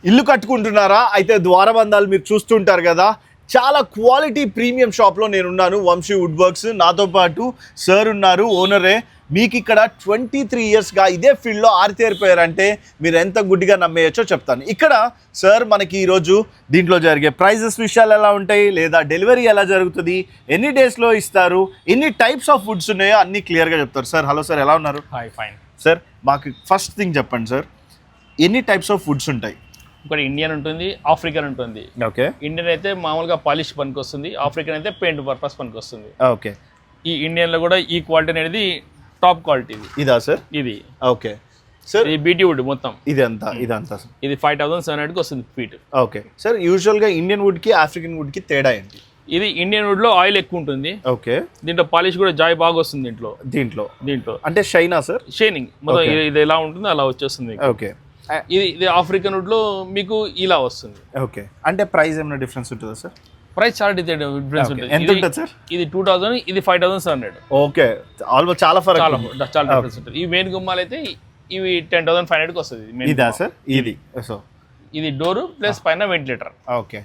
ఇల్లు కట్టుకుంటున్నారా? అయితే ద్వారబంధాలు మీరు చూస్తుంటారు కదా. చాలా క్వాలిటీ ప్రీమియం షాప్లో నేనున్నాను, వంశీ వుడ్ వర్క్స్. నాతో పాటు సార్ ఉన్నారు, ఓనరే. మీకు ఇక్కడ 23 ఇయర్స్గా ఇదే ఫీల్డ్లో ఆరితేరిపోయారంటే మీరు ఎంత గుడ్డిగా నమ్మేయచ్చో చెప్తాను. ఇక్కడ సార్ మనకి ఈరోజు దీంట్లో జరిగే ప్రైజెస్ విషయాలు ఎలా ఉంటాయి, లేదా డెలివరీ ఎలా జరుగుతుంది, ఎన్ని డేస్లో ఇస్తారు, ఎన్ని టైప్స్ ఆఫ్ ఫుడ్స్ ఉన్నాయో అన్నీ క్లియర్గా చెప్తారు. సార్ హలో సార్, ఎలా ఉన్నారు? Hi, fine sir. మాకు ఫస్ట్ థింగ్ చెప్పండి సార్, ఎన్ని టైప్స్ ఆఫ్ ఫుడ్స్ ఉంటాయి? ఇక్కడ ఇండియన్ ఉంటుంది, ఆఫ్రికన్ ఉంటుంది. ఓకే. ఇండియన్ అయితే మామూలుగా పాలిష్ పనికి వస్తుంది, ఆఫ్రికన్ అయితే పెయింట్ పర్పస్ పనికి వస్తుంది. ఓకే. ఈ ఇండియన్లో కూడా ఈ క్వాలిటీ అనేది టాప్ క్వాలిటీ. ఇదా సార్? ఇది ఓకే సార్. ఇది బీటీ వుడ్ మొత్తం. ఇదంతా ఇది 5700కి వస్తుంది ఫీట్. Okay sir. యూజువల్గా ఇండియన్ వుడ్కి ఆఫ్రికన్ వుడ్కి తేడా ఏంటి? ఇది ఇండియన్ వుడ్లో ఆయిల్ ఎక్కువ ఉంటుంది. ఓకే. దీంట్లో పాలిష్ కూడా జాయ్ బాగా వస్తుంది. దీంట్లో అంటే షైనా సార్? షైనింగ్ మొత్తం ఇది ఎలా ఉంటుందో అలా వచ్చేస్తుంది. ఓకే. ఇది ఆఫ్రికన్ వుడ్లో మీకు ఇలా వస్తుంది. ఓకే. అంటే ప్రైస్ ఏమైనా డిఫరెన్స్ ఉంటుందా సార్? ప్రైస్ చాలా డిఫరెన్స్ ఉంటుంది. ఎంత ఉంటుంది సార్? ఇది 2000, ఇది 5700. ఓకే. ఆల్మోస్ట్ చాలా ఫరక్. చాలా డిఫరెన్స్ ఉంటుంది. ఈ మెయిన్ గుమ్మాలు అయితే ఇవి 10,500కి వస్తుంది. ఇదా సార్? ఇది సో ఇది డోరు ప్లస్ పైన వెంటిలేటర్. ఓకే.